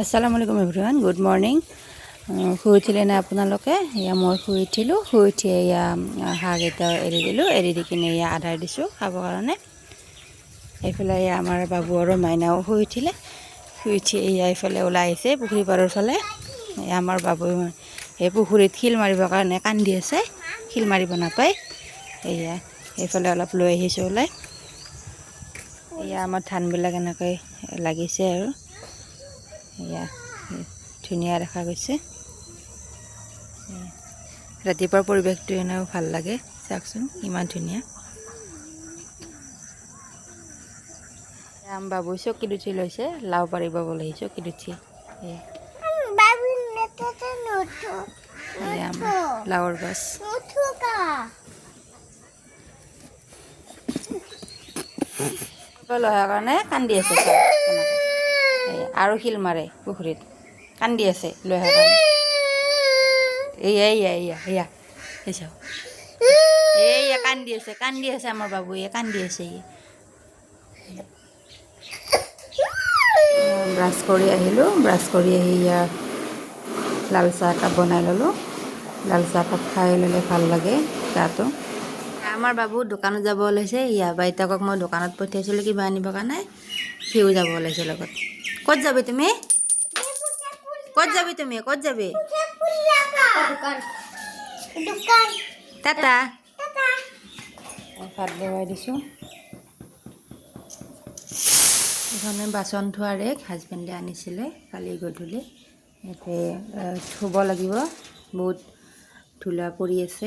আসসালামু আলাইকুম everyone, good morning. শুই উঠিলে নে আপোনালোকে? এয়া মই শুই উঠিলোঁ। শুই উঠি এয়া হাঁহকেইটা এৰি দিলোঁ। এৰি দি কিনে এয়া আধাৰ দিছোঁ খাবৰ কাৰণে। এইফালে এয়া আমাৰ বাবু আৰু মাইনাও শুই উঠিলে। শুই উঠি এয়া এইফালে ওলাই আহিছে পুখুৰী পাৰৰ ফালে। এয়া আমাৰ বাবু এই পুখুৰীত শিল মাৰিবৰ কাৰণে কান্দি আছে, শিল মাৰিব নাপায়। এয়া এইফালে অলপ লৈ আহিছোঁ ওলাই। এয়া আমাৰ ধানবিলাক এনেকৈ লাগিছে আৰু এয়া ধুনীয়া দেখা গৈছে। ৰাতিপুৱাৰ পৰিৱেশটো এনেও ভাল লাগে, চাওকচোন ইমান ধুনীয়া। বাবুই চকীত উঠি লৈছে, লাও পাৰিব বোলে চকীত উঠি। লাওৰ গছ লহাৰ কাৰণে কান্দি আছে আৰু শিল মাৰে পুখুৰীত, কান্দি আছে লৈ অহাৰ কাৰণে। এয়া এয়া এয়া এয়া চাওক, এয়া কান্দি আছে আমাৰ বাবুয়ে কান্দি আছে। ব্ৰাছ কৰি আহিলোঁ, ব্ৰাছ কৰি আহি ইয়াৰ লাল চাহ একাপ বনাই ল'লোঁ। লাল চাহ একাপ খাই ল'লে ভাল লাগে গাটো। আমাৰ বাবু দোকানত যাব ওলাইছে। বাইতাকক মই দোকানত পঠিয়াইছিলোঁ কিবা আনিবৰ কাৰণে, সিও যাব ওলাইছে লগত। ক'ত যাবি তুমি? ক'ত যাবি তুমি? ক'ত যাবি? টাটা। ভাত বহাই দিছোঁ। এখনে বাচন ধোৱাৰ ৰেক হাজবেণ্ডে আনিছিলে কালি গধূলি। ইয়াতে ধুব লাগিব, বহুত ধূলা পৰি আছে,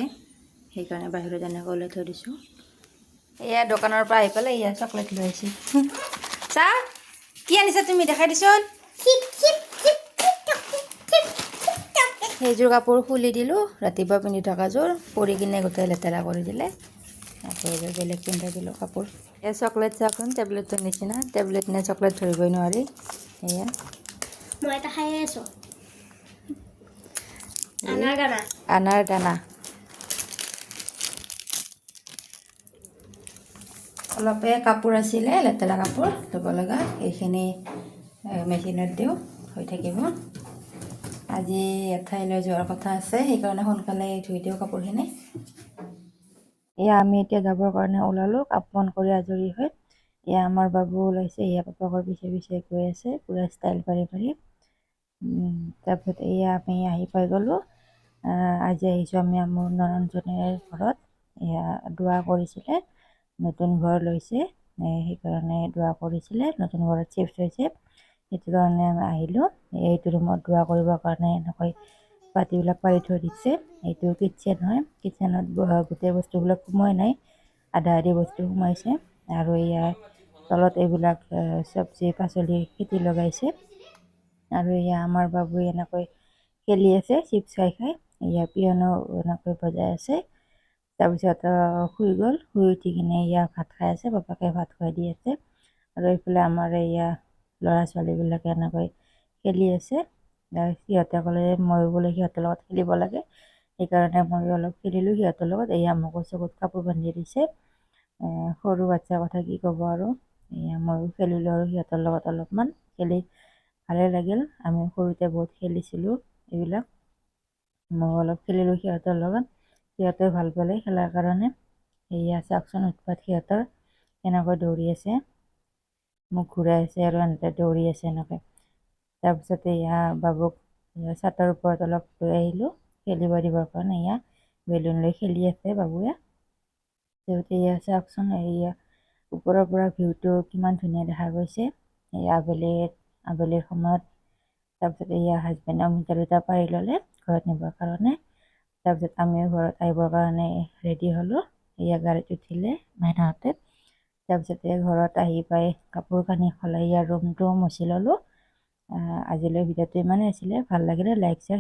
সেইকাৰণে বাহিৰত এনেকৈ ওলাই থৈ দিছোঁ। এয়া দোকানৰ পৰা আহি পেলাই এয়া চকলেট লৈ আহিছে। চা কি আনিছা তুমি? দেখাই দিছোন। সেইযোৰ কাপোৰ খুলি দিলোঁ, ৰাতিপুৱা পিন্ধি থকাযোৰ পৰি কিনে গোটেই লেতেৰা কৰি দিলে। আকৌ এইযোৰ বেলেগ পিন্ধাই দিলোঁ কাপোৰ। এয়া চকলেট চাওকচোন, টেবলেটৰ নিচিনা। টেবলেট নে চকলেট ধৰিবই নোৱাৰি। এয়া মই এটা খাই আছোঁ, আনাৰ দানা। অলপে কাপোৰ আছিলে, লেতেৰা কাপোৰ ধুব লগা, এইখিনি মেচিনত দিওঁ, হৈ থাকিব। আজি এঠাইলৈ যোৱাৰ কথা আছে, সেইকাৰণে সোনকালে ধুই দিওঁ কাপোৰখিনি। এয়া আমি এতিয়া যাবৰ কাৰণে ওলালোঁ, কাপ বন কৰি আজৰি হৈ। এয়া আমাৰ বাবু ওলাইছে, এয়া পাপাকৰ পিছে পিছে গৈ আছে পূৰা ষ্টাইল পাৰি পাৰি। তাৰপিছত এয়া আমি আহি পাই গ'লোঁ। আজি আহিছোঁ আমি মোৰ ননন্দজনীৰ ঘৰত। এয়া দোৱা কৰিছিলে, নতুন ঘৰ লৈছে, সেইকাৰণে দোৱা কৰিছিলে, নতুন ঘৰত চিফ্ট হৈছে, সেইটো কাৰণে আমি আহিলোঁ। এইটো ৰুমত দোৱা কৰিবৰ কাৰণে এনেকৈ পাতিবিলাক পাৰি থৈ দিছে। এইটো কিটচেন হয়, কিটচেনত গোটেই বস্তুবিলাক সোমোৱাই নাই, আধা আধি বস্তু সোমাইছে। আৰু ইয়াৰ তলত এইবিলাক চব্জি পাচলিৰ খেতি লগাইছে। আৰু এয়া আমাৰ বাবুৱে এনেকৈ খেলি আছে চিপছ খাই খাই। এয়া পিয়ানো এনেকৈ বজাই আছে। তাৰপিছত শুই গ'ল, শুই উঠি কিনে এয়া ভাত খাই আছে, পাপাকে ভাত খুৱাই দি আছে। আৰু এইফালে আমাৰ এয়া ল'ৰা ছোৱালীবিলাকে এনেকৈ খেলি আছে। সিহঁতে ক'লে ময়ো বোলে সিহঁতৰ লগত খেলিব লাগে, সেইকাৰণে ময়ো অলপ খেলিলোঁ সিহঁতৰ লগত। এয়া মোকো চকুত কাপোৰ বান্ধি দিছে। সৰু বাচ্ছাৰ কথা কি ক'ব আৰু। এয়া ময়ো খেলিলোঁ আৰু সিহঁতৰ লগত অলপমান খেলি ভালে লাগিল। আমি সৰুতে বহুত খেলিছিলোঁ এইবিলাক। মই অলপ খেলিলোঁ সিহঁতৰ লগত, সিহঁতে ভাল পালে খেলাৰ কাৰণে। এয়া চাওকচোন উৎপাত সিহঁতৰ, কেনেকৈ দৌৰি আছে, মোক ঘূৰাই আছে আৰু এনেকৈ দৌৰি আছে এনেকৈ। তাৰপিছত এয়া বাবুক ছাতৰ ওপৰত অলপ লৈ আহিলোঁ খেলিব দিবৰ কাৰণে। এয়া বেলুন লৈ খেলি আছে বাবুৱে। তাৰপিছত এয়া চাওকচোন, এয়া ওপৰৰ পৰা ভিউটো কিমান ধুনীয়া দেখা গৈছে, এই আবেলিৰ সময়ত। তাৰপিছত এয়া হাজবেণ্ডে অমিতা দুটা পাৰি ল'লে ঘৰত নিবৰ কাৰণে। তাৰপিছত আমিও ঘৰত আহিবৰ কাৰণে ৰেডি হ'লোঁ। এয়া গাড়ীত উঠিলে মাইনাহঁতে। তাৰপিছতে ঘৰত আহি পাই কাপোৰ কানি সলাই ইয়াৰ ৰুমটো মচি ল'লোঁ। আজিলৈ ভিডিঅ'টো ইমানেই আছিলে, ভাল লাগিলে লাইক শ্বেয়াৰ